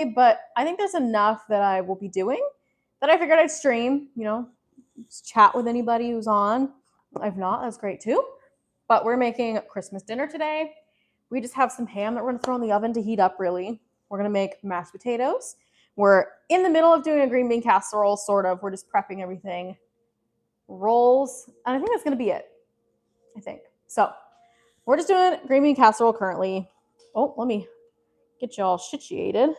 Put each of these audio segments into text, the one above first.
but I think there's enough that I will be doing that I figured I'd stream, just chat with anybody who's on. If not, that's great too. But we're making Christmas dinner today. We just have some ham that we're gonna throw in the oven to heat up really. We're gonna make mashed potatoes. We're in the middle of doing a green bean casserole, sort of. We're just prepping everything. Rolls, and I think that's gonna be it. I think. So we're just doing green bean casserole currently. Oh, let me get you all situated.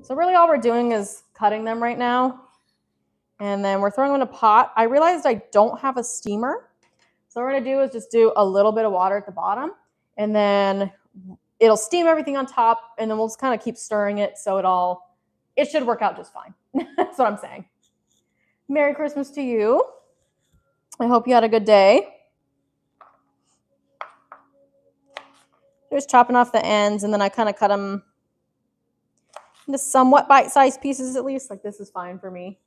So really all we're doing is cutting them right now. And then we're throwing them in a pot. I realized I don't have a steamer. So what we're gonna do is just do a little bit of water at the bottom, and then it'll steam everything on top, and then we'll just kind of keep stirring it so it should work out just fine. That's what I'm saying. Merry Christmas to you. I hope you had a good day. Just chopping off the ends, and then I kind of cut them into somewhat bite-sized pieces at least. Like this is fine for me.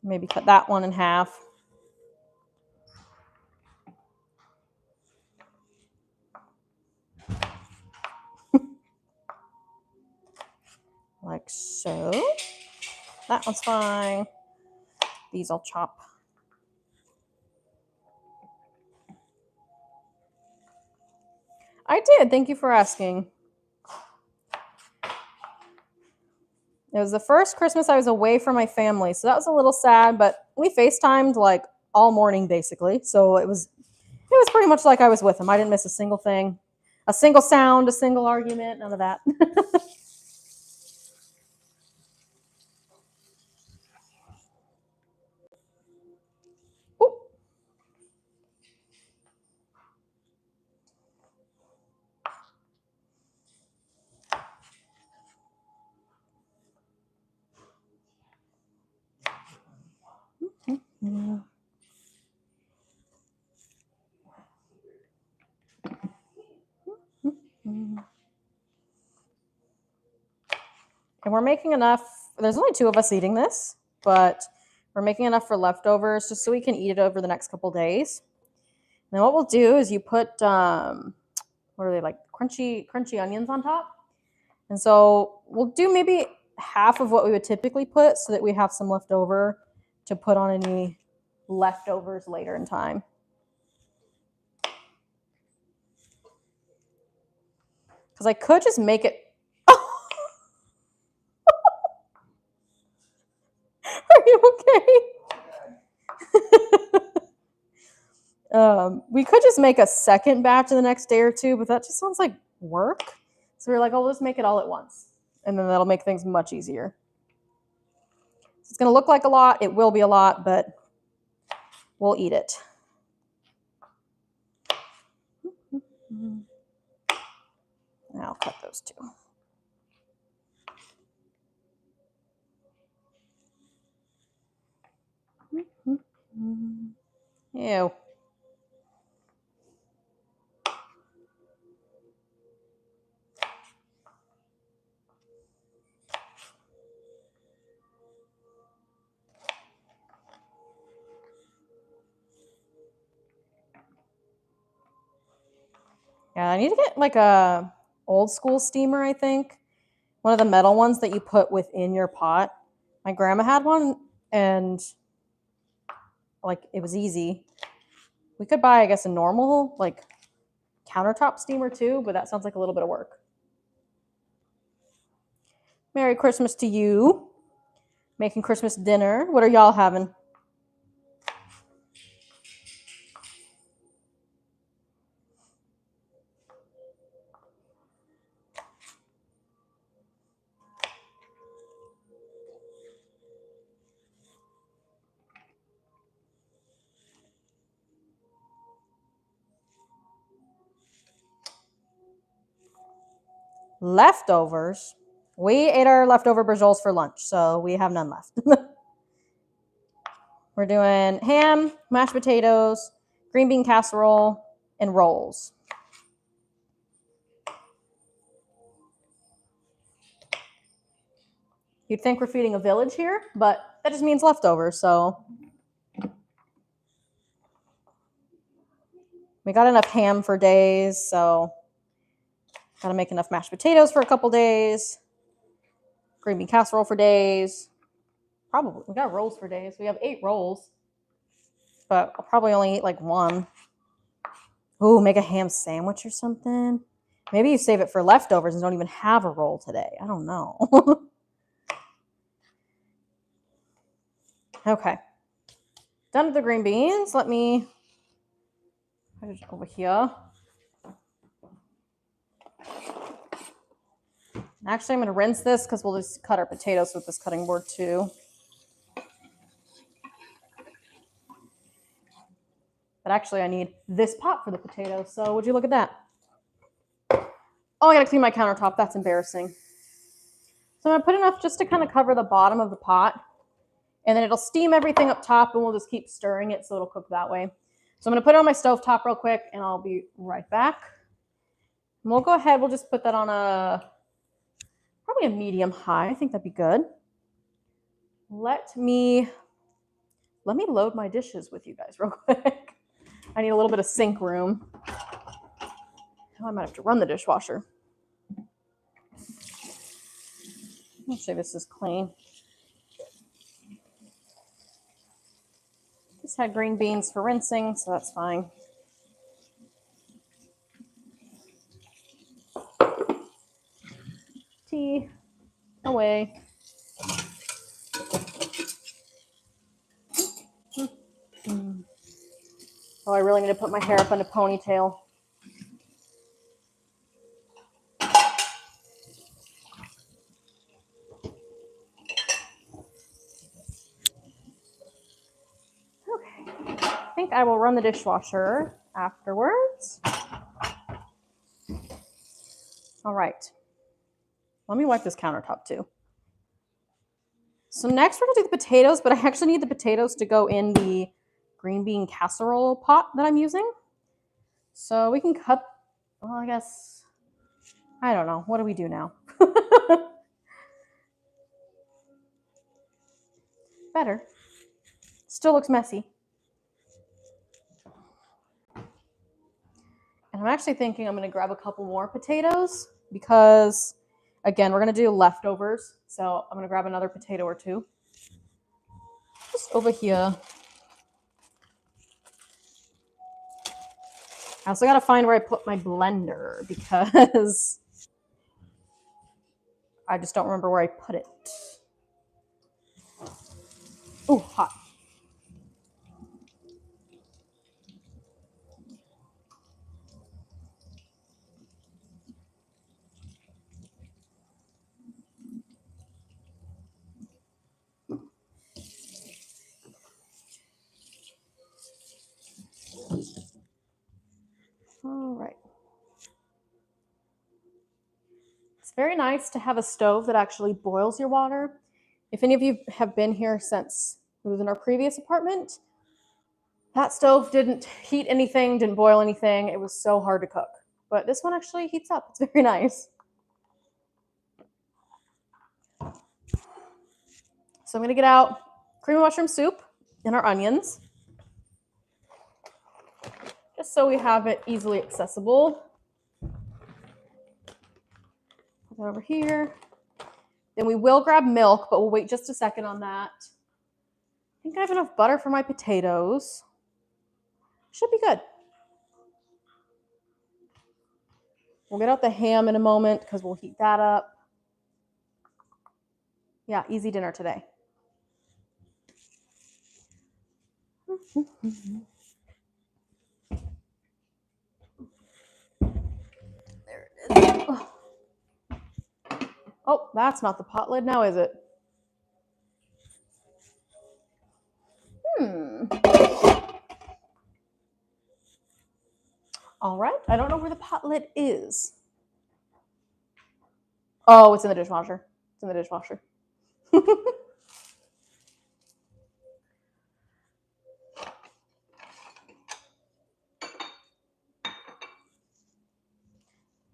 Maybe cut that one in half. Like so. That one's fine. These I'll chop. I did. Thank you for asking. It was the first Christmas I was away from my family, so that was a little sad, but we FaceTimed like all morning basically. So it was pretty much like I was with them. I didn't miss a single thing, a single sound, a single argument, none of that. Yeah. And we're making enough. There's only 2 of us eating this, but we're making enough for leftovers just so we can eat it over the next couple days. And then what we'll do is you put what are they, like crunchy onions on top. And so we'll do maybe half of what we would typically put so that we have some left over to put on any leftovers later in time. Because I could just make it. Are you okay? We could just make a second batch in the next day or two, but that just sounds like work. So we're like, oh, let's make it all at once. And then that'll make things much easier. So it's going to look like a lot. It will be a lot, but we'll eat it. I'll cut those 2. Ew. Yeah, I need to get like a old school steamer, I think. One of the metal ones that you put within your pot. My grandma had one, and like it was easy. We could buy, I guess, a normal like countertop steamer too, but that sounds like a little bit of work. Merry Christmas to you. Making Christmas dinner. What are y'all having? Leftovers. We ate our leftover brajoles for lunch, so we have none left. We're doing ham, mashed potatoes, green bean casserole, and rolls. You'd think we're feeding a village here, but that just means leftovers, so. We got enough ham for days, so Gotta make enough mashed potatoes for a couple days. Green bean casserole for days. Probably. We got rolls for days. We have 8 rolls. But I'll probably only eat like 1. Ooh, make a ham sandwich or something. Maybe you save it for leftovers and don't even have a roll today. I don't know. Okay. Done with the green beans. Let me put it over here. Actually, I'm going to rinse this because we'll just cut our potatoes with this cutting board too. But actually, I need this pot for the potatoes. So would you look at that? Oh, I got to clean my countertop. That's embarrassing. So I'm going to put enough just to kind of cover the bottom of the pot. And then it'll steam everything up top, and we'll just keep stirring it so it'll cook that way. So I'm going to put it on my stovetop real quick, and I'll be right back. And we'll go ahead. We'll just put that on probably a medium high. I think that'd be good. Let me load my dishes with you guys real quick. I need a little bit of sink room. Oh, I might have to run the dishwasher. Let's say this is clean. Just had green beans for rinsing, so that's fine. Tea away. Oh, I really need to put my hair up in a ponytail. Okay. I think I will run the dishwasher afterwards. All right. Let me wipe this countertop too. So next we're gonna do the potatoes, but I actually need the potatoes to go in the green bean casserole pot that I'm using. So we can cut, well, I guess, I don't know. What do we do now? Better. Still looks messy. And I'm actually thinking I'm going to grab a couple more potatoes because, again, we're going to do leftovers. So I'm going to grab another potato or 2. Just over here. I also got to find where I put my blender because I just don't remember where I put it. Oh, hot. All right. It's very nice to have a stove that actually boils your water. If any of you have been here since we was in our previous apartment, that stove didn't heat anything, didn't boil anything. It was so hard to cook. But this one actually heats up. It's very nice. So I'm going to get out cream of mushroom soup and our onions, just so we have it easily accessible. Put that over here. Then we will grab milk, but we'll wait just a second on that. I think I have enough butter for my potatoes. Should be good. We'll get out the ham in a moment because we'll heat that up. Yeah, easy dinner today. There it is. Oh, that's not the pot lid now, is it? All right, I don't know where the pot lid is. Oh, it's in the dishwasher. It's in the dishwasher.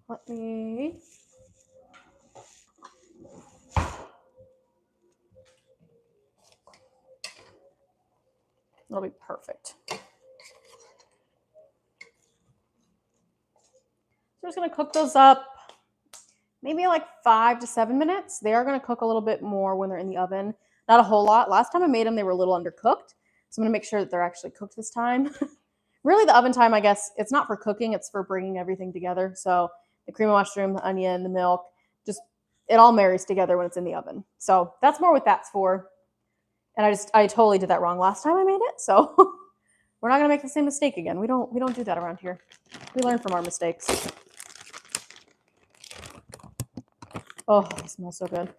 Let me... That'll be perfect. So we're just going to cook those up. maybe like 5 to 7 minutes. They are going to cook a little bit more when they're in the oven. Not a whole lot. Last time I made them, they were a little undercooked. So I'm going to make sure that they're actually cooked this time. Really, the oven time, I guess, it's not for cooking. It's for bringing everything together. So the cream of mushroom, the onion, the milk, just it all marries together when it's in the oven. So that's more what that's for. And I totally did that wrong last time I made it. So we're not going to make the same mistake again. We don't do that around here. We learn from our mistakes. Oh, it smells so good.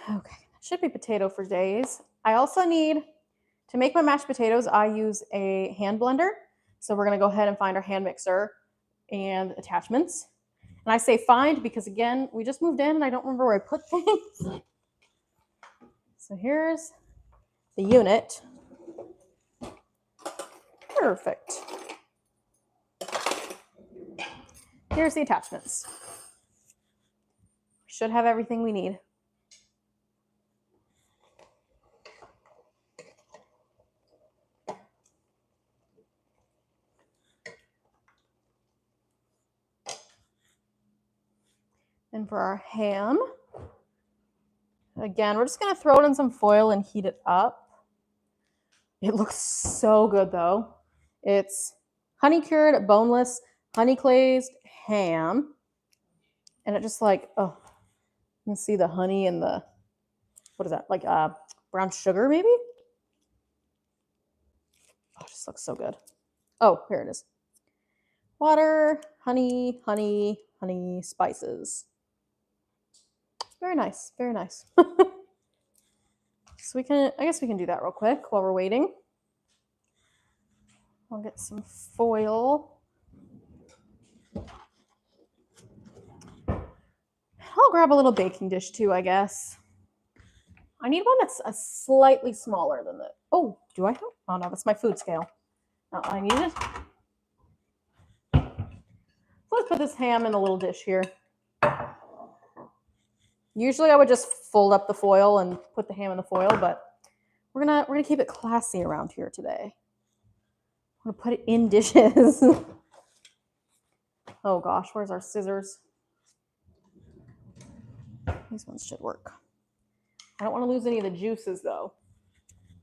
Okay, should be potato for days. I also need, to make my mashed potatoes, I use a hand blender. So we're going to go ahead and find our hand mixer and attachments. And I say find because, again, we just moved in and I don't remember where I put things. So here's the unit. Perfect. Here's the attachments. We should have everything we need. And for our ham, again, we're just going to throw it in some foil and heat it up. It looks so good, though. It's honey-cured, boneless, honey-glazed ham. And it just like, oh, you can see the honey and the, what is that, like brown sugar maybe? Oh, it just looks so good. Oh, here it is. Water, honey, honey, honey, spices. Very nice, very nice. So I guess we can do that real quick while we're waiting. I'll get some foil. I'll grab a little baking dish too, I guess. I need one that's a slightly smaller than that. Oh, do I have? Oh no, that's my food scale. Not what I needed. So let's put this ham in a little dish here. Usually I would just fold up the foil and put the ham in the foil, but we're gonna keep it classy around here today. I'm gonna put it in dishes. Oh gosh, where's our scissors? These ones should work. I don't want to lose any of the juices though.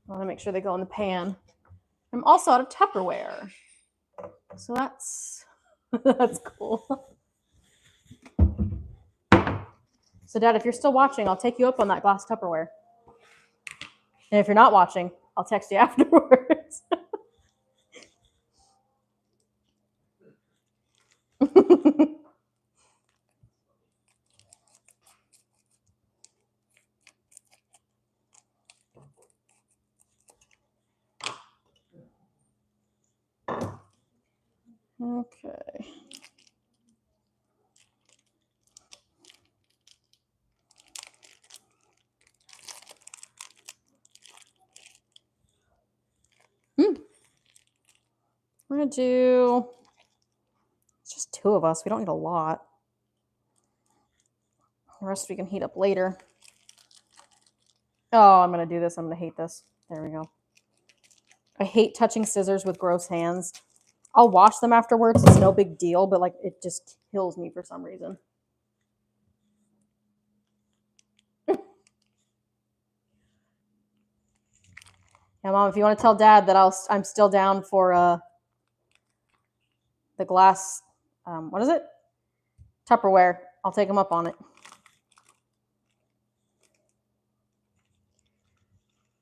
I want to make sure they go in the pan. I'm also out of Tupperware, so that's that's cool. So Dad, if you're still watching, I'll take you up on that glass Tupperware. And if you're not watching, I'll text you afterwards. Okay. We're gonna do, it's just 2 of us. We don't need a lot. The rest we can heat up later. Oh, I'm gonna do this. I'm gonna hate this. There we go. I hate touching scissors with gross hands. I'll wash them afterwards. It's no big deal, but like it just kills me for some reason. Yeah, Mom, if you want to tell Dad that I'm still down for the glass, what is it? Tupperware. I'll take him up on it.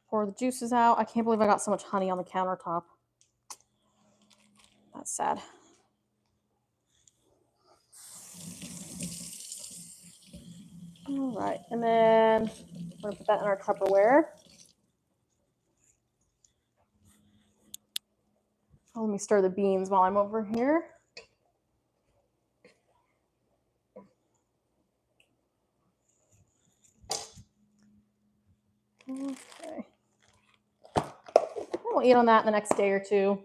Pour the juices out. I can't believe I got so much honey on the countertop. That's sad. All right, and then we're gonna put that in our Tupperware. Oh, let me stir the beans while I'm over here. Okay. We'll eat on that in the next day or two.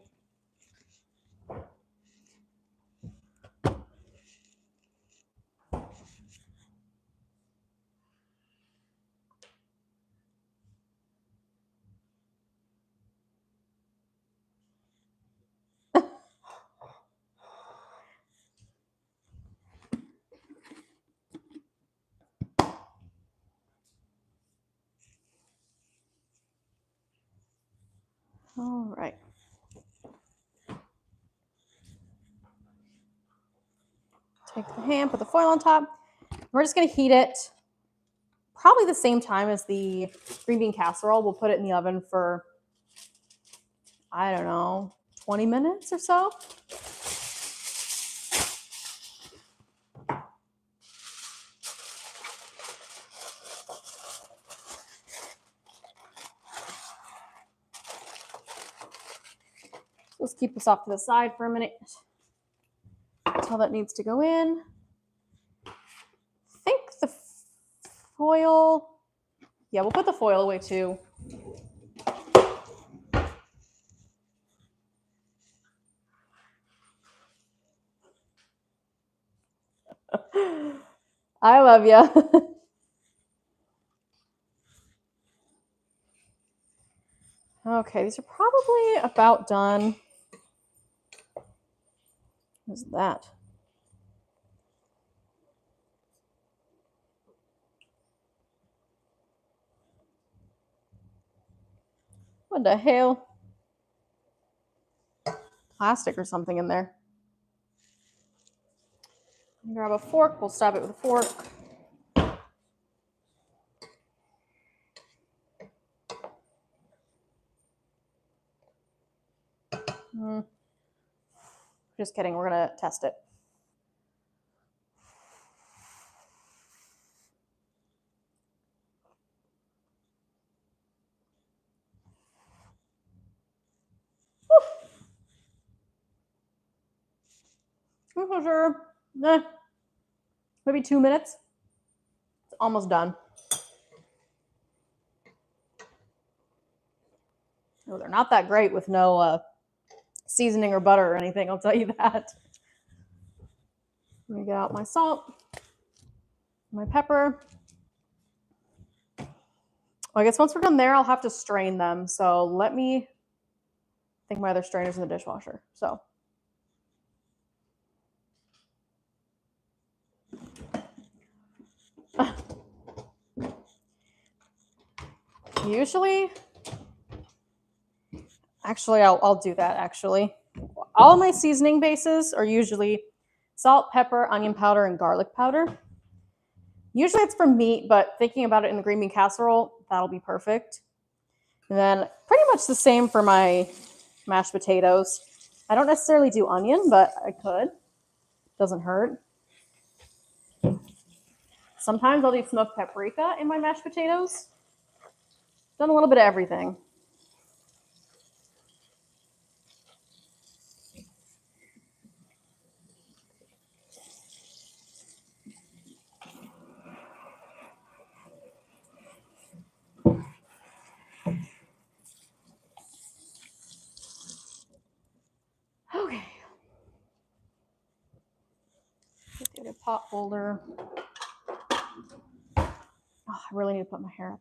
All right. Take the ham, put the foil on top. We're just going to heat it probably the same time as the green bean casserole. We'll put it in the oven for, I don't know, 20 minutes or so. Let's keep this off to the side for a minute until that needs to go in. I think the foil, yeah, we'll put the foil away too. I love you. Okay, these are probably about done. What's that? What the hell? Plastic or something in there. Grab a fork. We'll stab it with a fork. Just kidding. We're going to test it. I'm not sure. Maybe 2 minutes. It's almost done. Oh, they're not that great with no seasoning or butter or anything, I'll tell you that. Let me get out my salt, my pepper. I guess once we're done there, I'll have to strain them. So let me, I think my other strainer's in the dishwasher. So usually, actually, I'll do that actually. All my seasoning bases are usually salt, pepper, onion powder, and garlic powder. Usually it's for meat, but thinking about it in the green bean casserole, that'll be perfect. And then pretty much the same for my mashed potatoes. I don't necessarily do onion, but I could. Doesn't hurt. Sometimes I'll do smoked paprika in my mashed potatoes. Done a little bit of everything. Okay. Get a pot holder. Oh, I really need to put my hair up.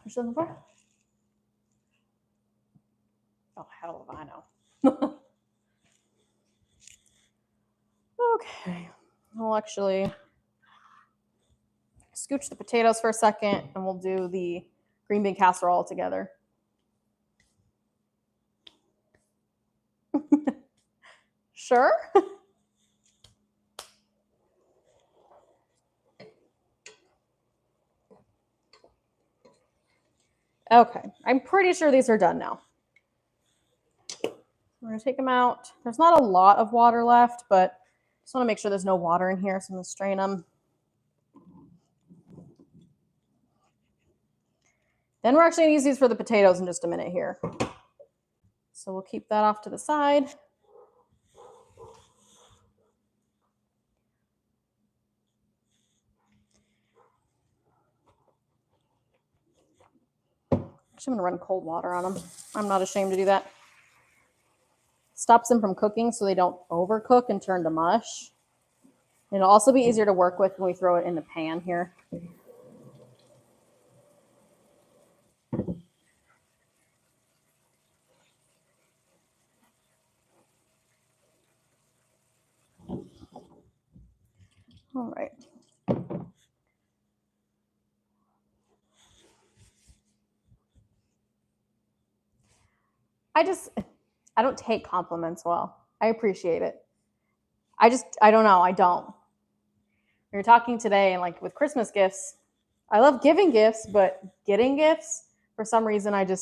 What you looking for? Oh, hell if I know. Okay. We'll actually scooch the potatoes for a second and we'll do the green bean casserole together. Sure. Okay, I'm pretty sure these are done now. We're gonna take them out. There's not a lot of water left, but just want to make sure there's no water in here, so I'm gonna strain them. Then we're actually gonna use these for the potatoes in just a minute here. So we'll keep that off to the side. Actually, I'm gonna run cold water on them. I'm not ashamed to do that. Stops them from cooking so they don't overcook and turn to mush. And it'll also be easier to work with when we throw it in the pan here. All right. I don't take compliments well. I appreciate it. I don't know. I don't. We were talking today, and like with Christmas gifts, I love giving gifts, but getting gifts, for some reason, I don't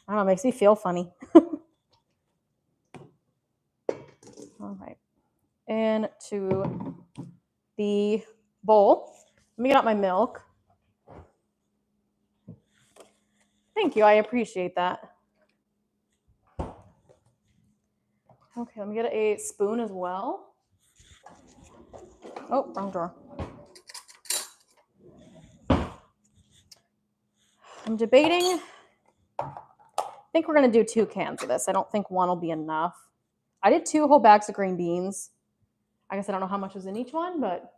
know, it makes me feel funny. All right. Into the bowl. Let me get out my milk. Thank you. I appreciate that. Okay, let me get a spoon as well. Oh, wrong drawer. I'm debating. I think we're going to do 2 cans of this. I don't think one will be enough. I did 2 whole bags of green beans. I guess I don't know how much was in each one, but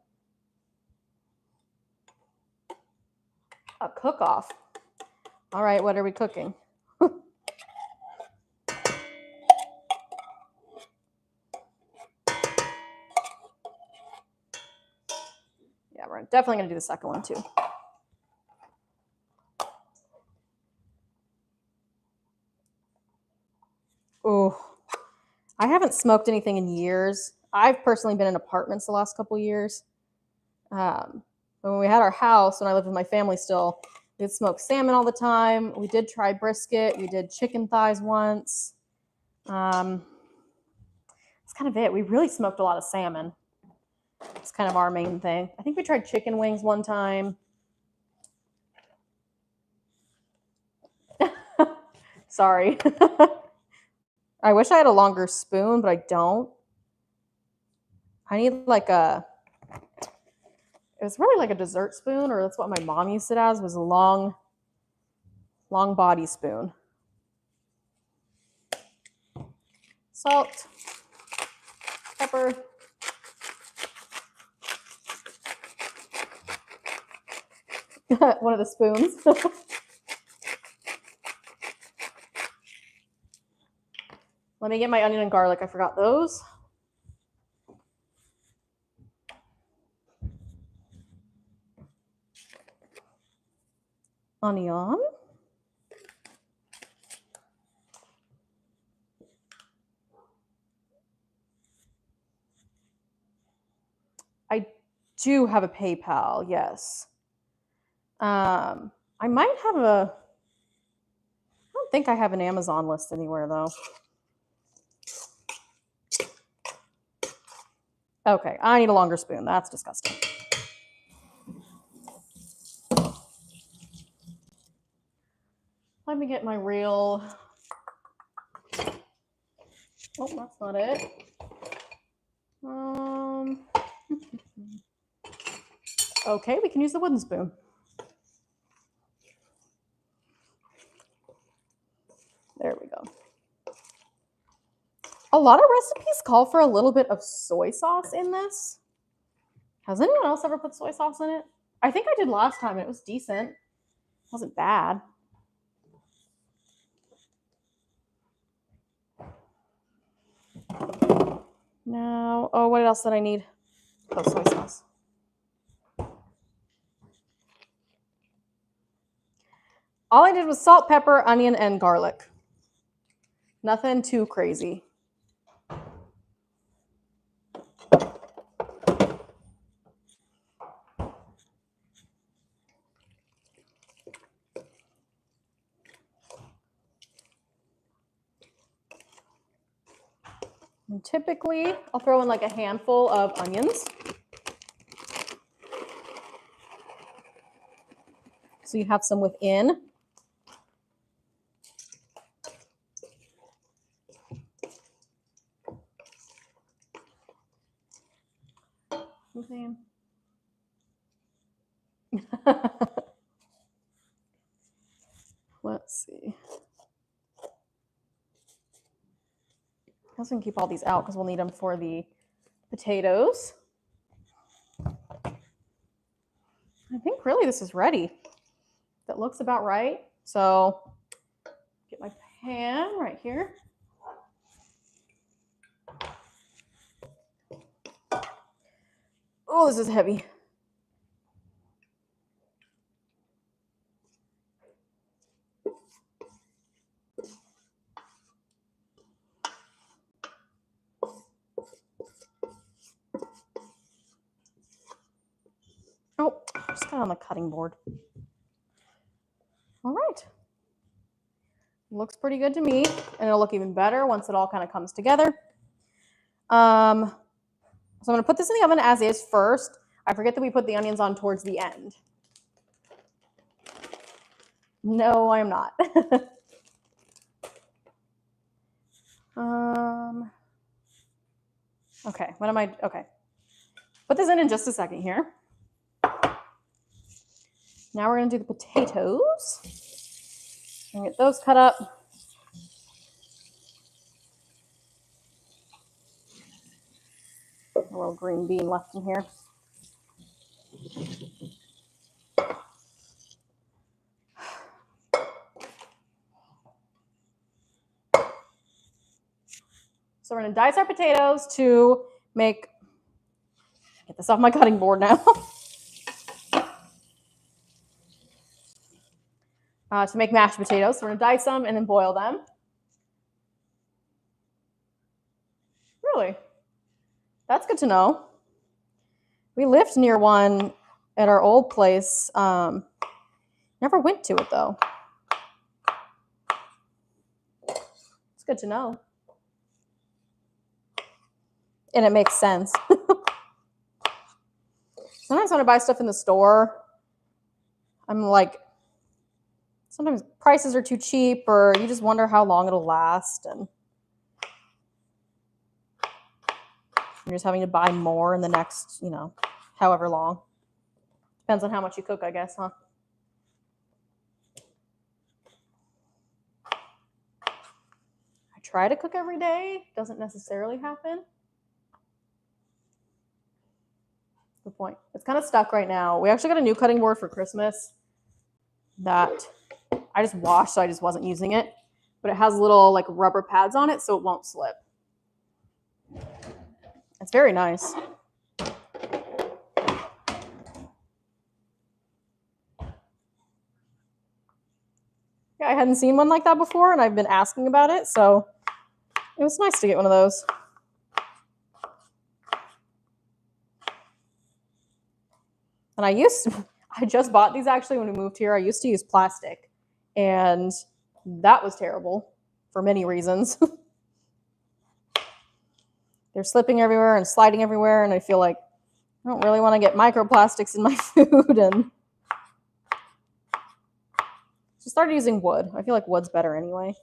a cook-off. All right, what are we cooking? Yeah, we're definitely going to do the second one too. Oh, I haven't smoked anything in years. I've personally been in apartments the last couple years. When we had our house, when I lived with my family still, we'd smoke salmon all the time. We did try brisket. We did chicken thighs once. That's kind of it. We really smoked a lot of salmon. It's kind of our main thing. I think we tried chicken wings one time. Sorry. I wish I had a longer spoon, but I don't. I need like it was really like a dessert spoon, or that's what my mom used it as, was a long body spoon. Salt, pepper. One of the spoons. Let me get my onion and garlic. I forgot those. Onion. I do have a PayPal, yes. I might have I don't think I have an Amazon list anywhere though. Okay, I need a longer spoon. That's disgusting. Let me get my real. Oh, that's not it. Okay, we can use the wooden spoon. There we go. A lot of recipes call for a little bit of soy sauce in this. Has anyone else ever put soy sauce in it? I think I did last time. It was decent. It wasn't bad. Now, oh, what else did I need? Oh, soy sauce. All I did was salt, pepper, onion, and garlic. Nothing too crazy. And typically, I'll throw in like a handful of onions. So you have some within. Okay. Let's see. I was going to keep all these out because we'll need them for the potatoes. I think really this is ready. That looks about right. So get my pan right here. Oh, this is heavy. Oh, just got on the cutting board. All right. Looks pretty good to me, and it'll look even better once it all kind of comes together. So I'm going to put this in the oven as is first. I forget that we put the onions on towards the end. No, I'm not. Okay, what am I? Okay. Put this in just a second here. Now we're going to do the potatoes. And get those cut up. A little green bean left in here. So we're going to dice our potatoes to make, get this off my cutting board now. To make mashed potatoes. So we're going to dice them and then boil them. Really? That's good to know. We lived near one at our old place. Never went to it though. It's good to know. And it makes sense. Sometimes when I buy stuff in the store, I'm like, sometimes prices are too cheap or you just wonder how long it'll last. And you're just having to buy more in the next, however long. Depends on how much you cook, I guess, huh? I try to cook every day. Doesn't necessarily happen. Good point. It's kind of stuck right now. We actually got a new cutting board for Christmas that I just washed, so I just wasn't using it. But it has little like rubber pads on it, so it won't slip. It's very nice. Yeah, I hadn't seen one like that before, and I've been asking about it, so it was nice to get one of those. And I just bought these actually when we moved here. I used to use plastic, and that was terrible for many reasons. They're slipping everywhere and sliding everywhere, and I feel like I don't really want to get microplastics in my food. And so started using wood. I feel like wood's better anyway.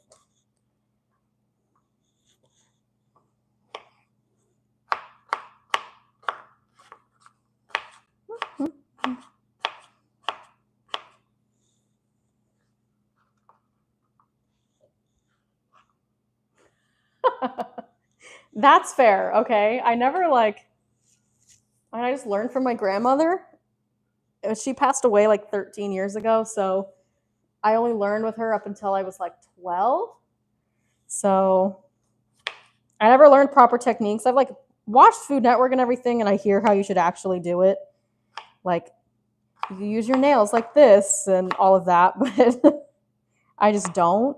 That's fair, okay? I just learned from my grandmother. She passed away like 13 years ago, so I only learned with her up until I was like 12. So I never learned proper techniques. I've like watched Food Network and everything, and I hear how you should actually do it. Like, you use your nails like this and all of that, but I just don't.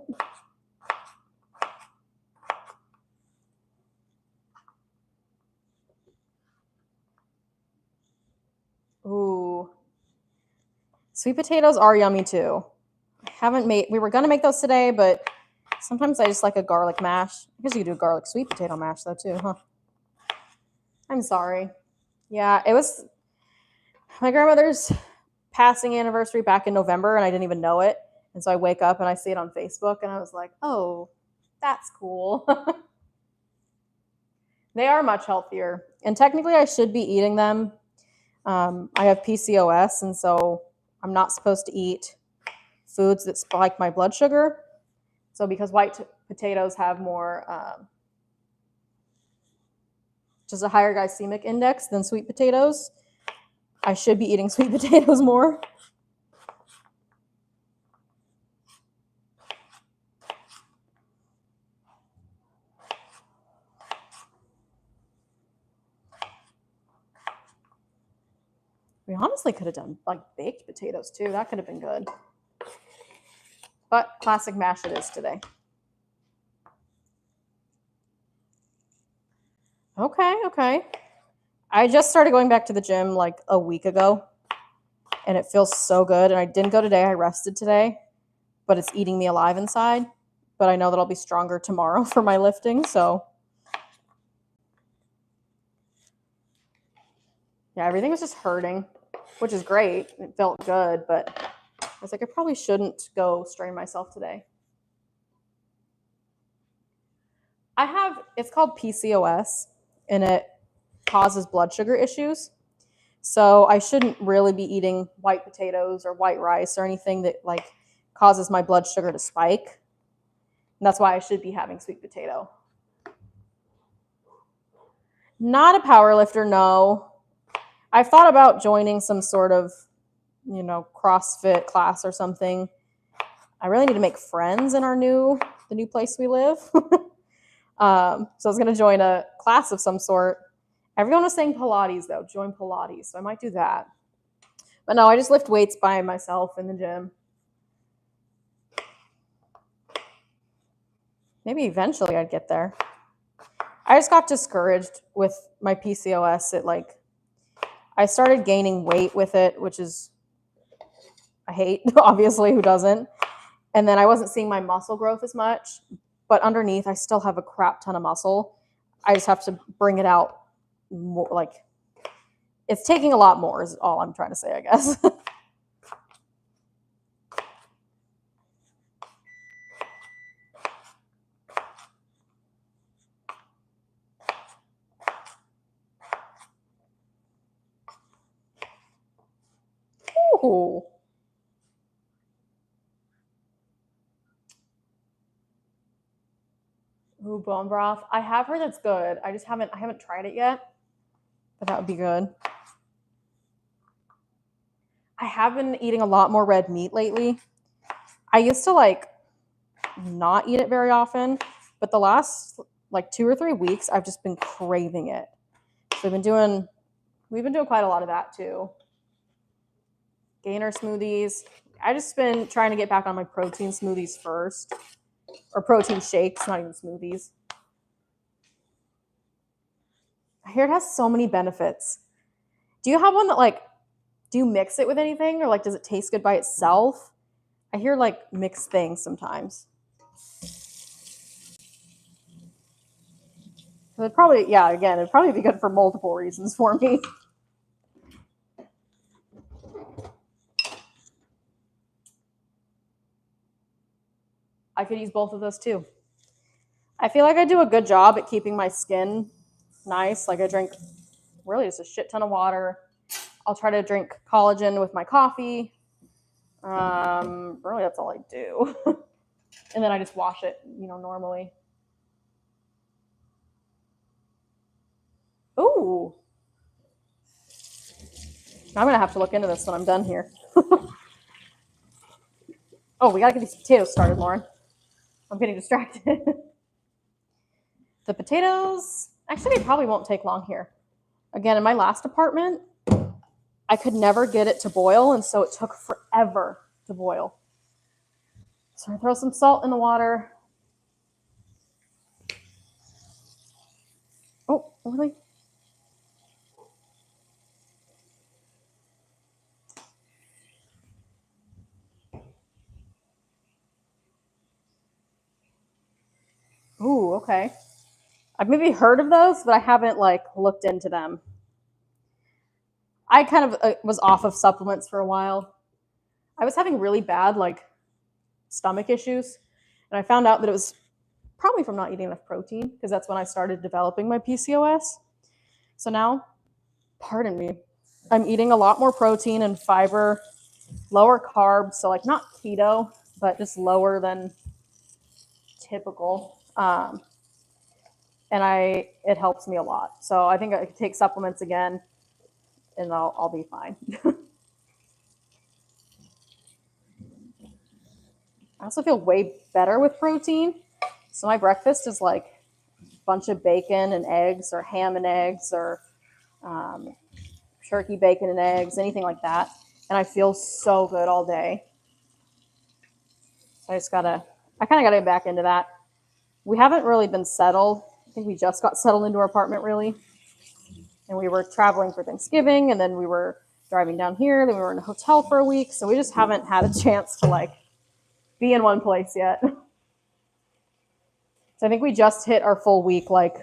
Ooh. Sweet potatoes are yummy too. We were gonna make those today, but sometimes I just like a garlic mash. I guess you could do a garlic sweet potato mash though too, huh? I'm sorry. Yeah, it was my grandmother's passing anniversary back in November, and I didn't even know it. And so I wake up and I see it on Facebook, and I was like, oh, that's cool. They are much healthier. And technically, I should be eating them. I have PCOS, and so I'm not supposed to eat foods that spike my blood sugar. So because white potatoes have more, just a higher glycemic index than sweet potatoes, I should be eating sweet potatoes more. We honestly could have done like baked potatoes too. That could have been good. But classic mash it is today. Okay. I just started going back to the gym like a week ago, and it feels so good. And I didn't go today. I rested today, but it's eating me alive inside. But I know that I'll be stronger tomorrow for my lifting. So yeah, everything was just hurting, which is great. It felt good, but I was like, I probably shouldn't go strain myself today. It's called PCOS, and it causes blood sugar issues. So I shouldn't really be eating white potatoes or white rice or anything that like causes my blood sugar to spike. And that's why I should be having sweet potato. Not a power lifter, no. I've thought about joining some sort of, CrossFit class or something. I really need to make friends in the new place we live. So I was going to join a class of some sort. Everyone was saying Pilates, though. Join Pilates. So I might do that. But no, I just lift weights by myself in the gym. Maybe eventually I'd get there. I just got discouraged with my PCOS. I started gaining weight with it, which is, I hate, obviously, who doesn't? And then I wasn't seeing my muscle growth as much. But underneath, I still have a crap ton of muscle. I just have to bring it out more, it's taking a lot more is all I'm trying to say, I guess. Ooh. Ooh, bone broth. I have heard that's good. I haven't tried it yet, but that would be good. I have been eating a lot more red meat lately. I used to not eat it very often, but the last 2 or 3 weeks I've just been craving it. So we've been doing quite a lot of that too. Gainer smoothies. I just been trying to get back on my protein smoothies first, or protein shakes, not even smoothies. I hear it has so many benefits. Do you have one that do you mix it with anything, or does it taste good by itself? I hear mixed things sometimes. It'd probably be good for multiple reasons for me. I could use both of those too. I feel like I do a good job at keeping my skin nice. I drink really just a shit ton of water. I'll try to drink collagen with my coffee. Really, that's all I do. And then I just wash it, normally. Ooh. I'm going to have to look into this when I'm done here. Oh, we got to get these potatoes started, Lauren. I'm getting distracted. The potatoes, actually, they probably won't take long here. Again, in my last apartment, I could never get it to boil, and so it took forever to boil. So I throw some salt in the water. Oh, really? Ooh, okay. I've maybe heard of those, but I haven't looked into them. I kind of was off of supplements for a while. I was having really bad stomach issues, and I found out that it was probably from not eating enough protein, because that's when I started developing my PCOS. So now, pardon me, I'm eating a lot more protein and fiber, lower carbs, so not keto, but just lower than typical. And it helps me a lot. So I think I could take supplements again, and I'll be fine. I also feel way better with protein. So my breakfast is a bunch of bacon and eggs, or ham and eggs, or turkey, bacon, and eggs, anything like that. And I feel so good all day. So I kind of gotta get back into that. We haven't really been settled. I think we just got settled into our apartment, really. And we were traveling for Thanksgiving, and then we were driving down here, then we were in a hotel for a week. So we just haven't had a chance to like be in one place yet. So I think we just hit our full week, like,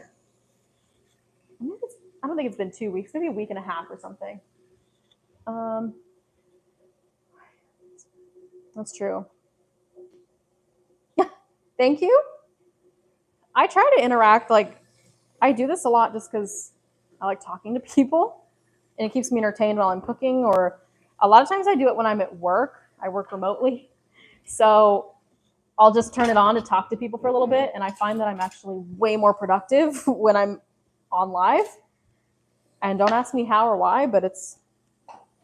I don't think it's been 2 weeks, maybe a week and a half or something. That's true. Thank you. I try to interact, like, I do this a lot just because I like talking to people and it keeps me entertained while I'm cooking, or a lot of times I do it when I'm at work. I work remotely. So I'll just turn it on to talk to people for a little bit, and I find that I'm actually way more productive when I'm on live. And don't ask me how or why, but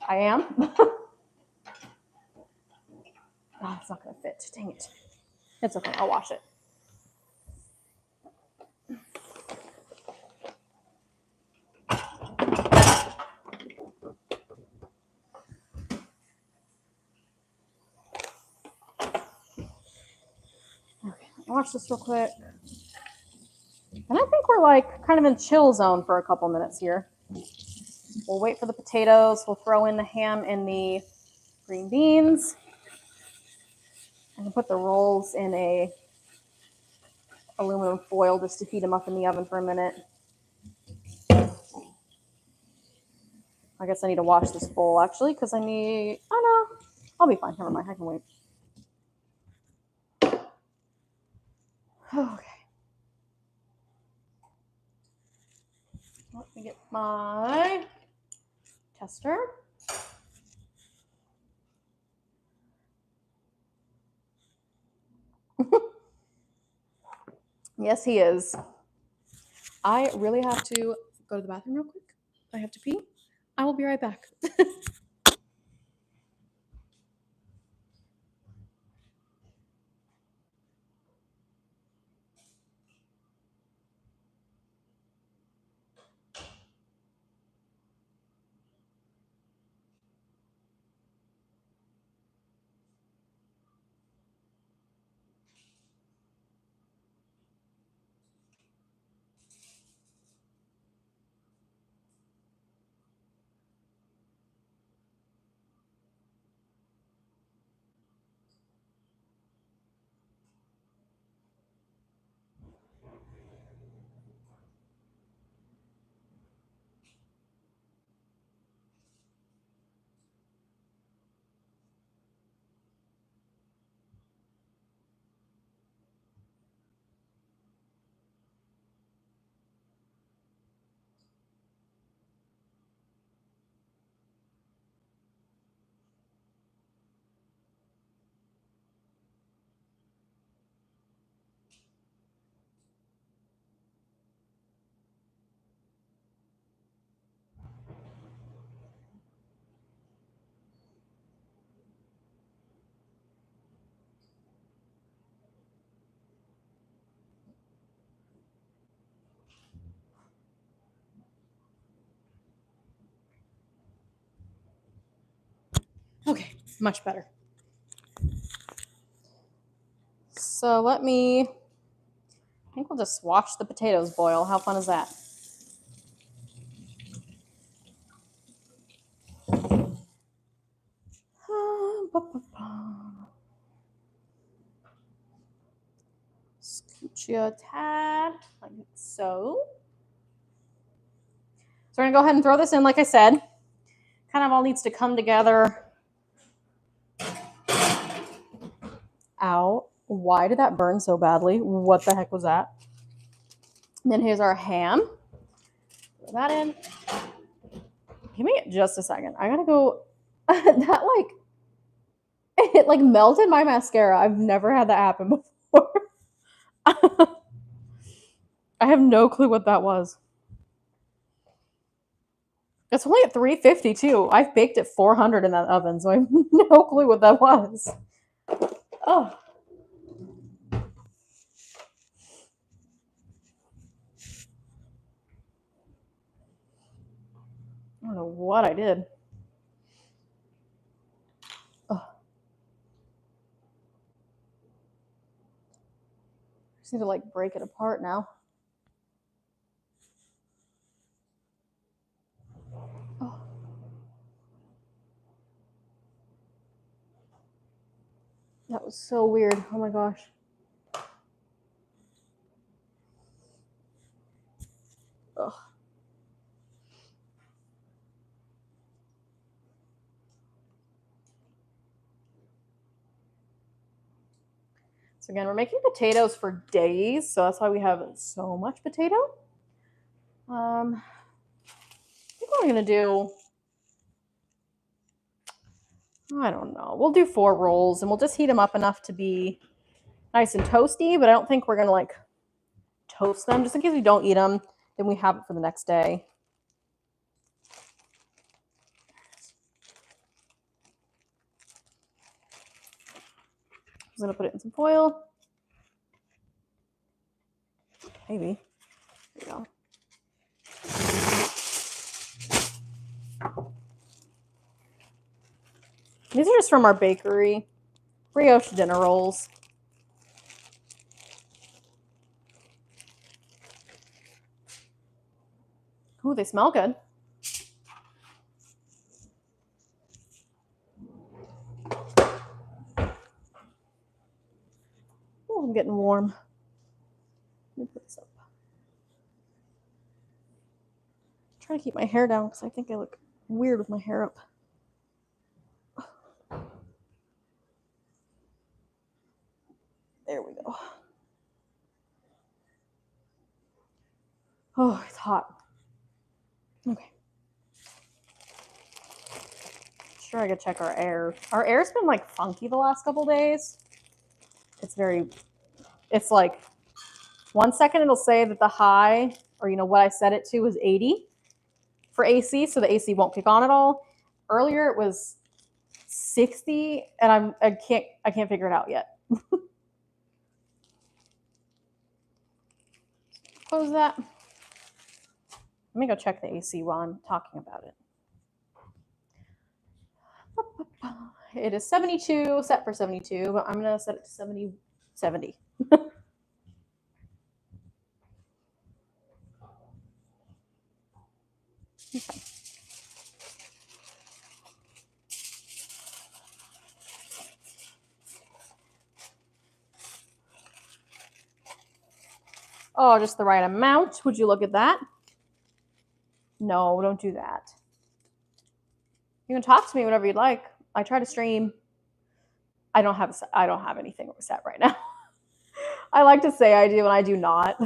I am. Oh, it's not going to fit. Dang it. It's okay. I'll wash it. Okay, I'll wash this real quick. And I think we're like kind of in chill zone for a couple minutes here. We'll wait for the potatoes. We'll throw in the ham and the green beans. I can put the rolls in a aluminum foil just to heat them up in the oven for a minute. I guess I need to wash this bowl actually because oh no, I'll be fine. Never mind, I can wait. Okay. Let me get my tester. Yes, he is. I really have to go to the bathroom real quick. I have to pee. I will be right back. Okay, much better. So I think we'll just watch the potatoes boil. How fun is that? Scooch you a tad, like so. So we're gonna go ahead and throw this in, like I said. Kind of all needs to come together. Ow. Why did that burn so badly? What the heck was that? And then here's our ham. Throw that in. Give me just a second. I gotta go. That it like melted my mascara. I've never had that happen before. I have no clue what that was. It's only at 350 too. I've baked at 400 in that oven, so I have no clue what that was. Oh. I don't know what I did. Ugh. Just need to like break it apart now. Oh. That was so weird. Oh my gosh. Ugh. So again, we're making potatoes for days, so that's why we have so much potato. I think what I'm gonna do, I don't know. We'll do 4 rolls, and we'll just heat them up enough to be nice and toasty. But I don't think we're gonna like toast them, just in case we don't eat them. Then we have it for the next day. I'm gonna put it in some foil. Maybe. There you go. These are just from our bakery. Brioche dinner rolls. Ooh, they smell good. Ooh, I'm getting warm. Let me put this up. I'm trying to keep my hair down because I think I look weird with my hair up. There we go. Oh, it's hot. Okay. Sure, I could check our air. Our air's been like funky the last couple days. It's like 1 second it'll say that the high, or what I set it to, was 80 for AC, so the AC won't kick on at all. Earlier it was 60, and I can't figure it out yet. Close that. Let me go check the AC while I'm talking about it. It is 72, set for 72, but I'm going to set it to 70. Okay. Oh, just the right amount. Would you look at that? No, don't do that. You can talk to me whenever you'd like. I try to stream. I don't have anything set right now. I like to say I do, and I do not.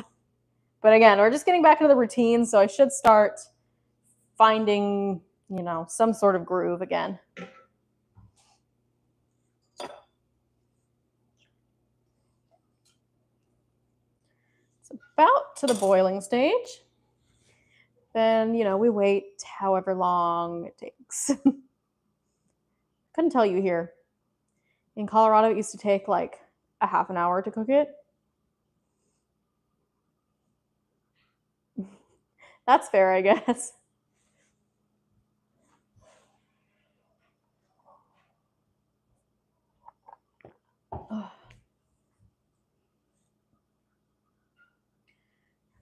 But again, we're just getting back into the routine, so I should start finding, some sort of groove again. It's about to the boiling stage. Then, we wait however long it takes. Couldn't tell you here. In Colorado, it used to take like a half an hour to cook it. That's fair, I guess.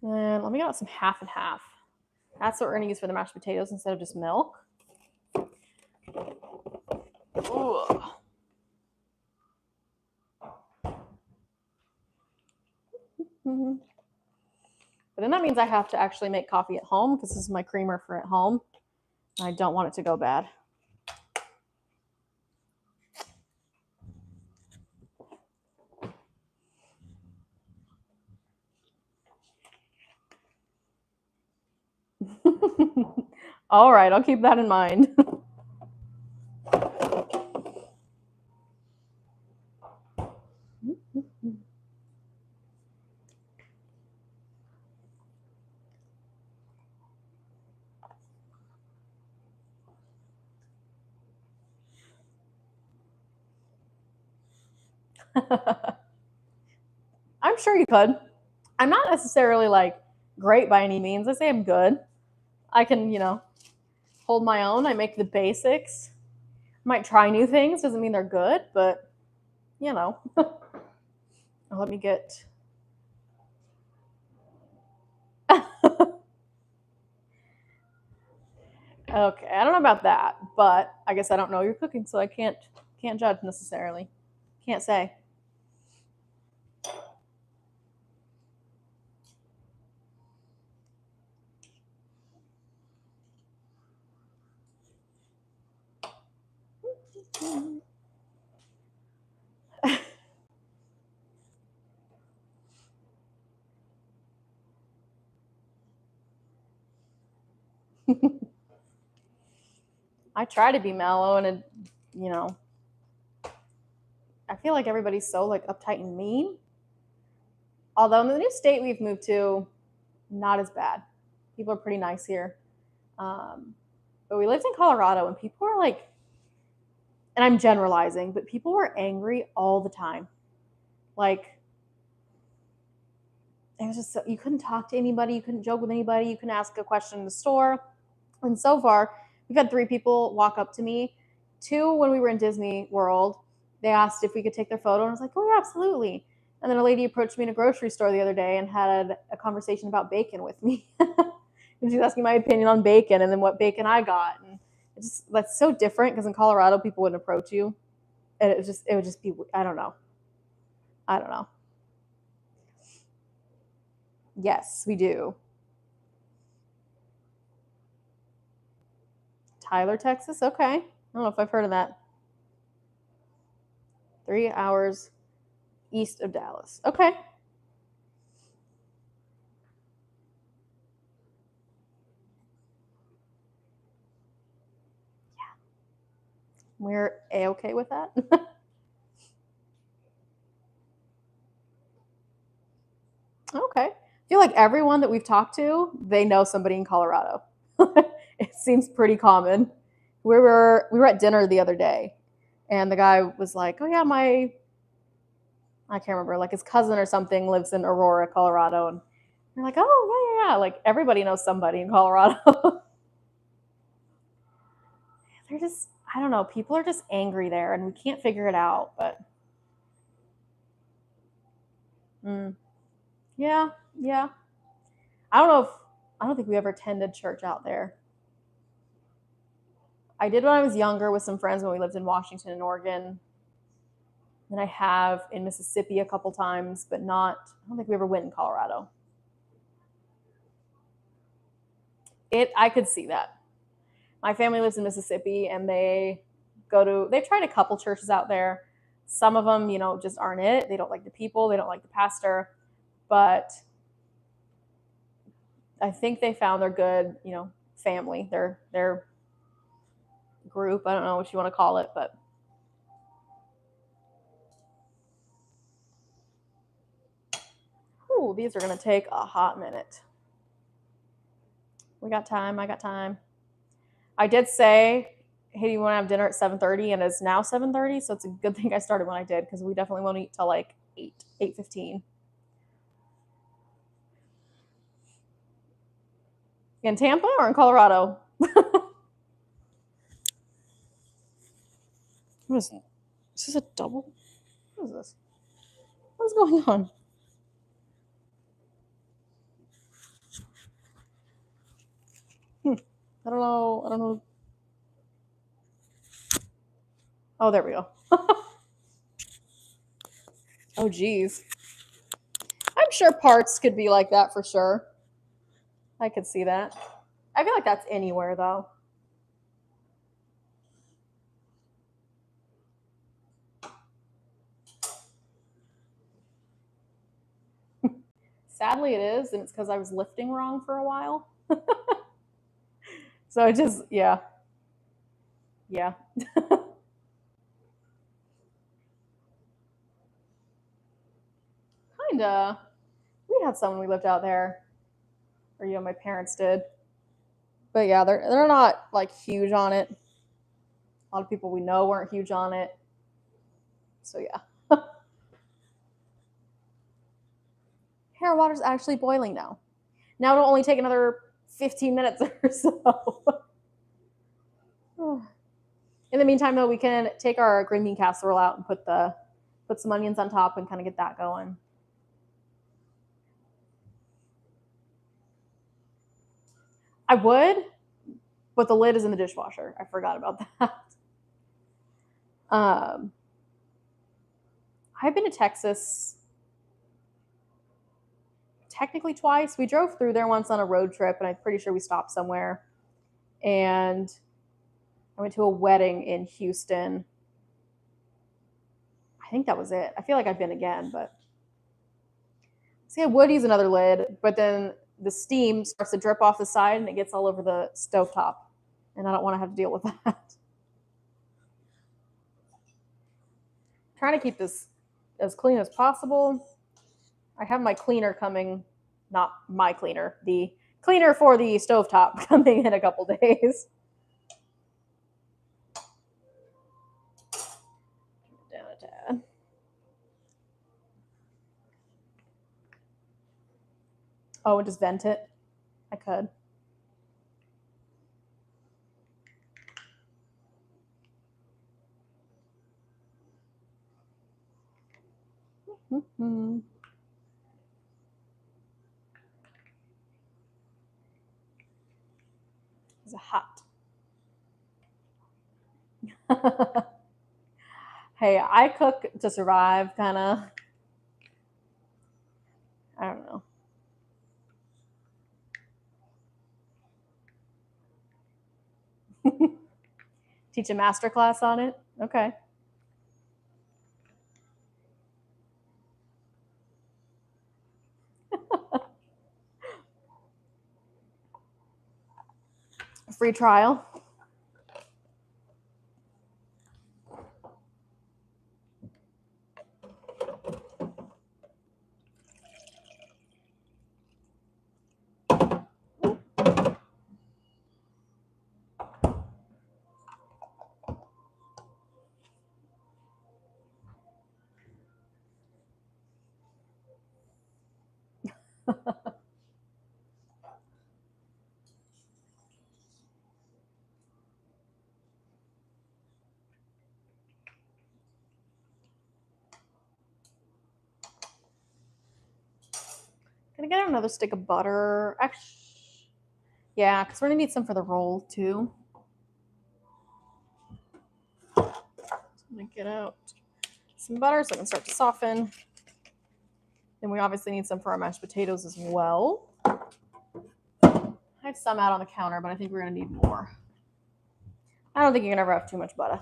Then let me get some half and half. That's what we're going to use for the mashed potatoes instead of just milk. Ooh. But then that means I have to actually make coffee at home because this is my creamer for at home. I don't want it to go bad. All right, I'll keep that in mind. I'm sure you could. I'm not necessarily like great by any means. I say I'm good. I can, hold my own. I make the basics. Might try new things. Doesn't mean they're good, but you know. Let me get. Okay, I don't know about that, but I guess I don't know your cooking, so I can't judge necessarily. Can't say. I try to be mellow, and you know, I feel like everybody's so like uptight and mean. Although in the new state we've moved to, not as bad. People are pretty nice here. Um, but we lived in Colorado, and people were like, and I'm generalizing, but people were angry all the time. Like it was just you couldn't talk to anybody, you couldn't joke with anybody, you couldn't ask a question in the store. And so far, we've had 3 people walk up to me. 2 when we were in Disney World, they asked if we could take their photo, and I was like, "Oh yeah, absolutely." And then a lady approached me in a grocery store the other day and had a conversation about bacon with me. And she was asking my opinion on bacon and then what bacon I got. And that's so different because in Colorado people wouldn't approach you, and it would just be I don't know. I don't know. Yes, we do. Tyler, Texas. Okay. I don't know if I've heard of that. 3 hours east of Dallas. Okay. We're a-okay with that. Okay. I feel like everyone that we've talked to, they know somebody in Colorado. It seems pretty common. We were at dinner the other day, and the guy was like, "Oh yeah, my I can't remember, like his cousin or something lives in Aurora, Colorado," and we're like, "Oh yeah, yeah, yeah." Like everybody knows somebody in Colorado. They're just I don't know. People are just angry there, and we can't figure it out. But mm, yeah, yeah. I don't know if I don't think we ever attended church out there. I did when I was younger with some friends when we lived in Washington and Oregon. And I have in Mississippi a couple times, but not, I don't think we ever went in Colorado. I could see that. My family lives in Mississippi and they've tried a couple churches out there. Some of them, just aren't it. They don't like the people, they don't like the pastor, but I think they found their good, family, their group. I don't know what you want to call it, but ooh, these are going to take a hot minute. We got time. I got time. I did say, "Hey, do you want to have dinner at 7:30?" And it's now 7:30, so it's a good thing I started when I did because we definitely won't eat till like 8:15. In Tampa or in Colorado? What is it? Is this a double? What is this? What's going on? I don't know. I don't know. Oh, there we go. Oh, geez. I'm sure parts could be like that for sure. I could see that. I feel like that's anywhere though. Sadly, it is, and it's because I was lifting wrong for a while. So it just, yeah, yeah. Kinda. We had some when we lived out there, or my parents did. But yeah, they're not like huge on it. A lot of people we know weren't huge on it. So yeah. Hair water's actually boiling now. Now it'll only take another 15 minutes or so. In the meantime, though, we can take our green bean casserole out and put some onions on top and kind of get that going. I would, but the lid is in the dishwasher. I forgot about that. I've been to Texas technically twice. We drove through there once on a road trip, and I'm pretty sure we stopped somewhere. And I went to a wedding in Houston. I think that was it. I feel like I've been again, but see, I would use another lid, but then the steam starts to drip off the side and it gets all over the stovetop, and I don't want to have to deal with that. I'm trying to keep this as clean as possible. I have my cleaner coming, not my cleaner, the cleaner for the stovetop coming in a couple days. Down a tad. Oh, and just vent it. I could. Mm-hmm. It's hot. Hey, I cook to survive, kind of. I don't know. Teach a master class on it? Okay. Free trial. Can I get another stick of butter? Actually, yeah, because we're gonna need some for the roll too. So I'm gonna get out some butter so I can start to soften. Then we obviously need some for our mashed potatoes as well. I have some out on the counter, but I think we're gonna need more. I don't think you can ever have too much butter.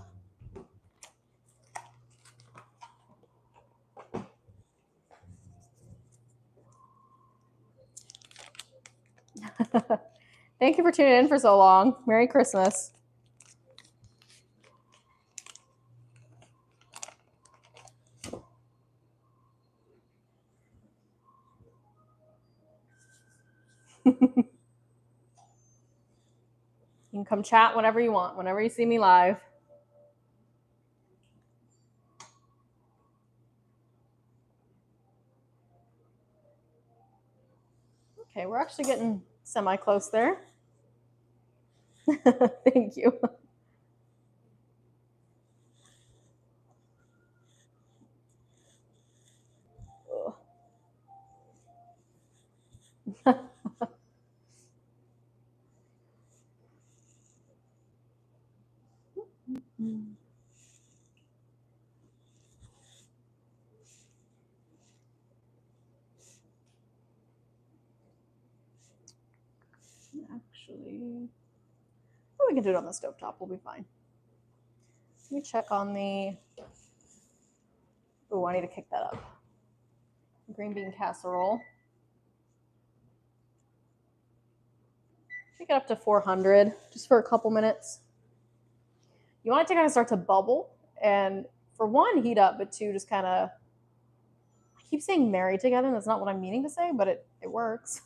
Thank you for tuning in for so long. Merry Christmas. You can come chat whenever you want, whenever you see me live. Okay, we're actually getting semi-close there. Thank you. Actually, oh, we can do it on the stovetop. We'll be fine. Let me check on the. Oh, I need to kick that up. Green bean casserole. Take it up to 400 just for a couple minutes. You want it to kind of start to bubble, and for one, heat up, but two, just kind of. I keep saying marry together, and that's not what I'm meaning to say, but it works.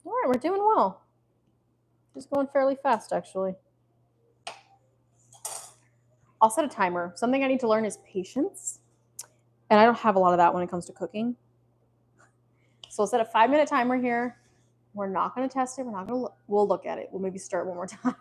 All right, we're doing well. Just going fairly fast, actually. I'll set a timer. Something I need to learn is patience. And I don't have a lot of that when it comes to cooking. So I'll set a 5-minute timer here. We're not going to test it. We're not going to we'll look at it. We'll maybe start one more time.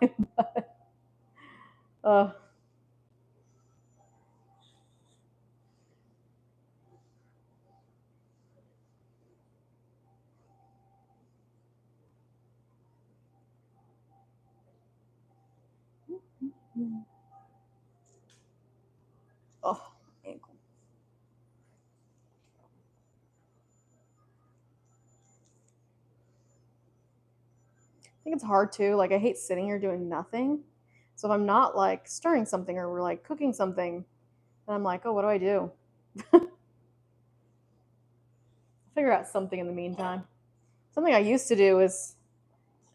Oh, ankle. I think it's hard too. Like I hate sitting here doing nothing. So if I'm not like stirring something or we're like cooking something, then I'm like, oh, what do I do? Figure out something in the meantime. Something I used to do is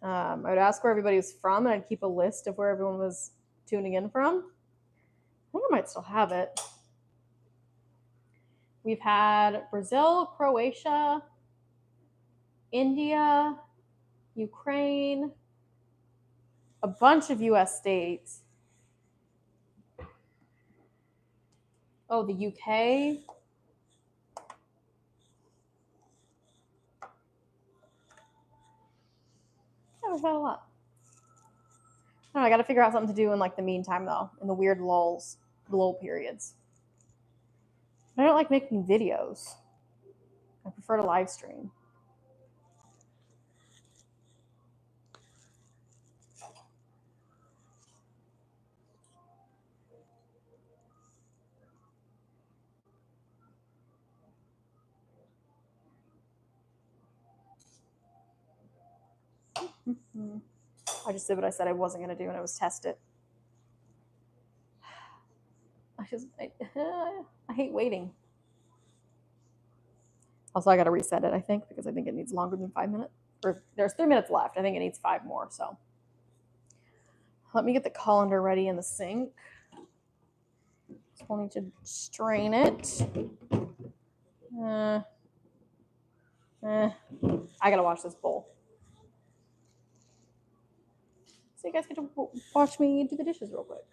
I would ask where everybody was from, and I'd keep a list of where everyone was tuning in from. I think I might still have it. We've had Brazil, Croatia, India, Ukraine, a bunch of US states. Oh, the UK. Yeah, we've had a lot. I don't know, I got to figure out something to do in like the meantime though, in the weird lulls, the lull periods. I don't like making videos. I prefer to live stream. I just did what I said I wasn't going to do, and it was test it. I hate waiting. Also, I got to reset it, I think, because I think it needs longer than 5 minutes. Or there's 3 minutes left. I think it needs 5 more. So let me get the colander ready in the sink. Just wanting to strain it. I gotta wash this bowl. So you guys get to watch me do the dishes real quick.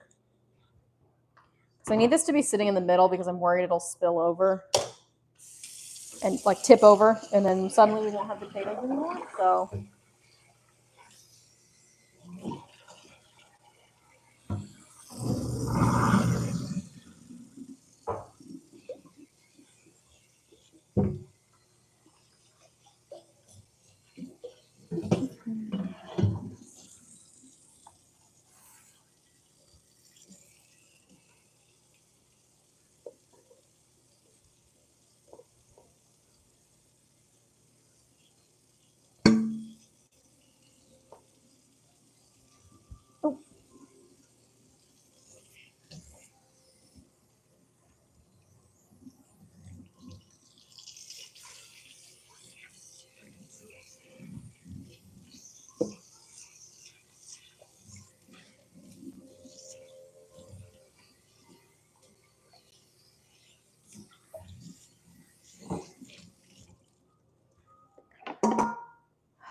So I need this to be sitting in the middle because I'm worried it'll spill over and like tip over, and then suddenly we won't have potatoes anymore. So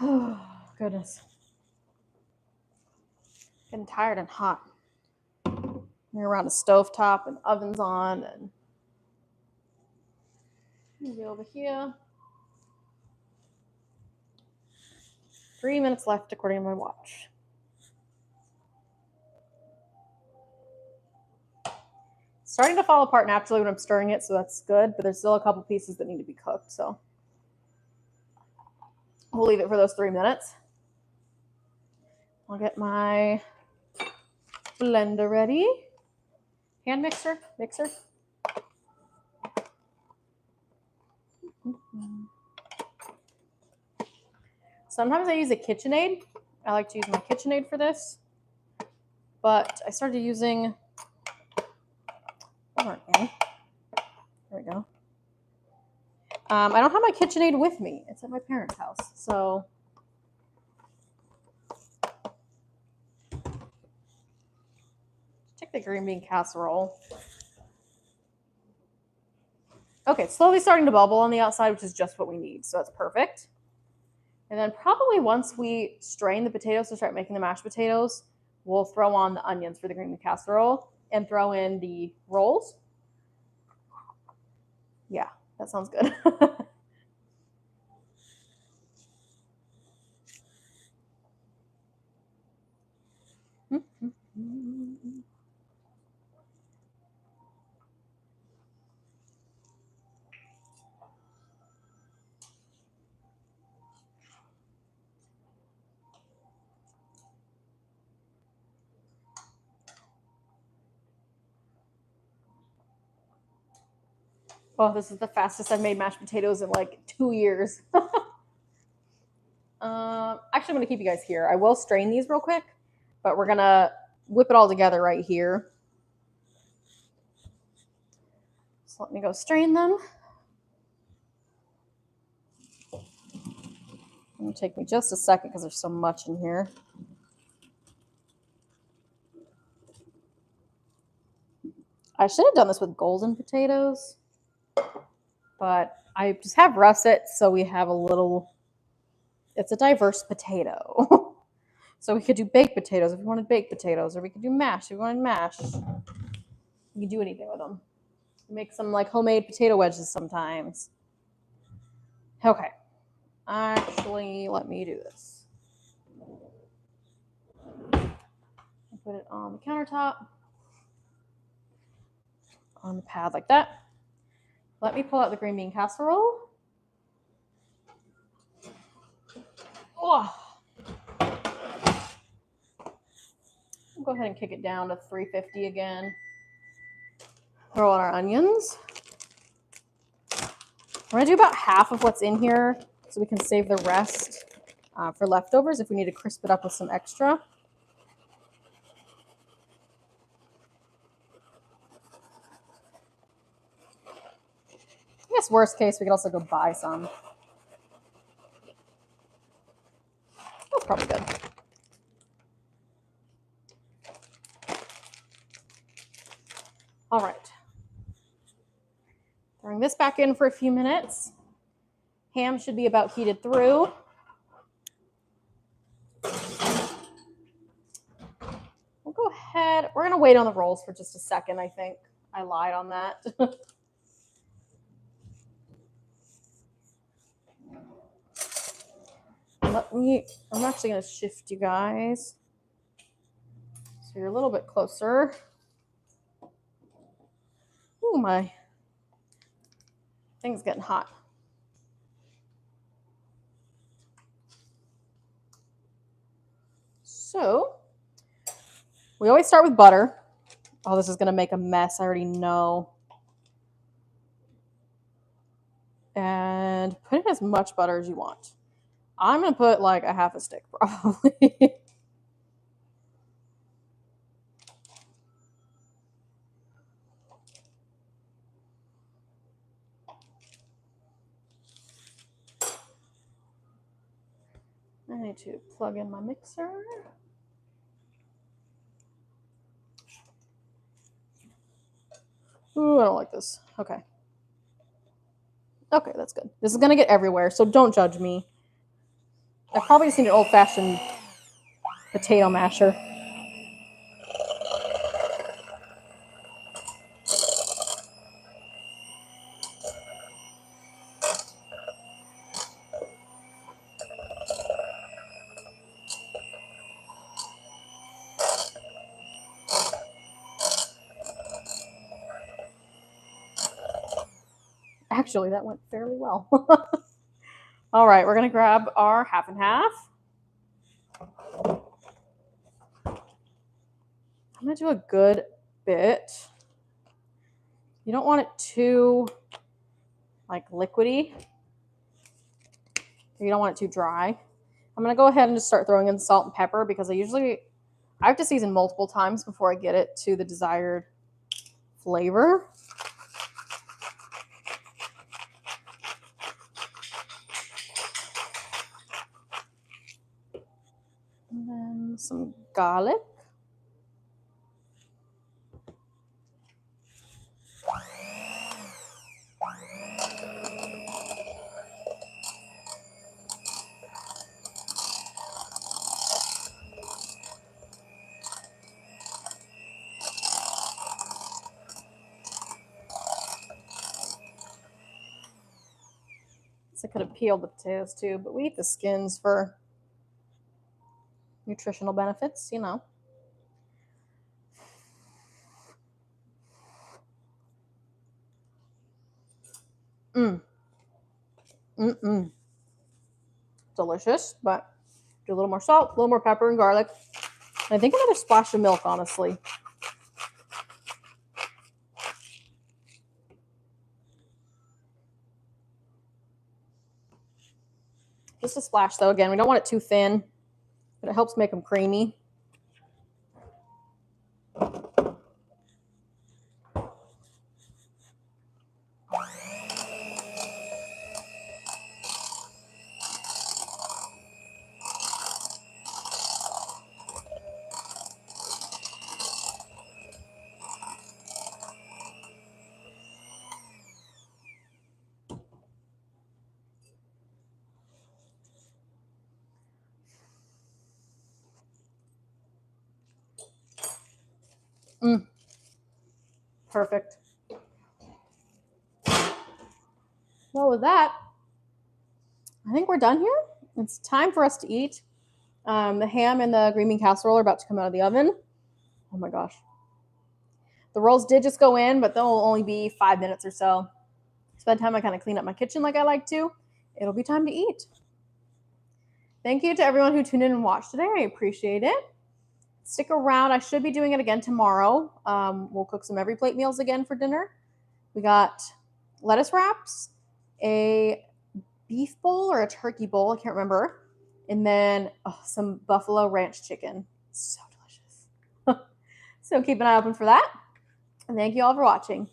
oh, goodness. Getting tired and hot. You're around a stovetop and ovens on, and maybe over here. 3 minutes left according to my watch. It's starting to fall apart naturally when I'm stirring it, so that's good, but there's still a couple pieces that need to be cooked, so we'll leave it for those 3 minutes. I'll get my blender ready. Hand mixer. Sometimes I use a KitchenAid. I like to use my KitchenAid for this, but I started using. There we go. I don't have my KitchenAid with me. It's at my parents' house, so. Check the green bean casserole. Okay, slowly starting to bubble on the outside, which is just what we need, so that's perfect. And then probably once we strain the potatoes to start making the mashed potatoes, we'll throw on the onions for the green bean casserole and throw in the rolls. Yeah, that sounds good. Oh, this is the fastest I've made mashed potatoes in like 2 years. Actually, I'm going to keep you guys here. I will strain these real quick, but we're going to whip it all together right here. So let me go strain them. It'll take me just a second because there's so much in here. I should have done this with golden potatoes, but I just have russets, so we have a little, it's a diverse potato. So we could do baked potatoes if we wanted baked potatoes, or we could do mash if we wanted mash. You can do anything with them. Make some like homemade potato wedges sometimes. Okay. Actually, let me do this. Put it on the countertop, on the pad like that. Let me pull out the green bean casserole. Oh. We'll go ahead and kick it down to 350 again. Throw on our onions. We're going to do about half of what's in here so we can save the rest for leftovers if we need to crisp it up with some extra. I guess worst case, we could also go buy some. That's probably good. All right. Throwing this back in for a few minutes. Ham should be about heated through. We'll go ahead. We're going to wait on the rolls for just a second, I think. I lied on that. I'm actually going to shift you guys so you're a little bit closer. Ooh, my thing's getting hot. So we always start with butter. Oh, this is going to make a mess. I already know. And put in as much butter as you want. I'm going to put like a half a stick probably. I need to plug in my mixer. Ooh, I don't like this. Okay. Okay, that's good. This is going to get everywhere, so don't judge me. I probably just need an old-fashioned potato masher. Actually, that went fairly well. All right, we're going to grab our half and half. I'm going to do a good bit. You don't want it too like liquidy. You don't want it too dry. I'm going to go ahead and just start throwing in salt and pepper because I have to season multiple times before I get it to the desired flavor. And then some garlic. I could have peeled the potatoes too, but we eat the skins for nutritional benefits, you know. Mm. Mm-mm. Delicious, but do a little more salt, a little more pepper and garlic. And I think another splash of milk, honestly. Just a splash, though. Again, we don't want it too thin, but it helps make them creamy. Mm. Perfect. Well, with that, I think we're done here. It's time for us to eat. The ham and the green bean casserole are about to come out of the oven. Oh my gosh. The rolls did just go in, but they'll only be 5 minutes or so. So by the time I kind of clean up my kitchen like I like to, it'll be time to eat. Thank you to everyone who tuned in and watched today. I appreciate it. Stick around. I should be doing it again tomorrow. We'll cook some every plate meals again for dinner. We got lettuce wraps, a beef bowl or a turkey bowl, I can't remember, and then some buffalo ranch chicken. So delicious. So keep an eye open for that. And thank you all for watching.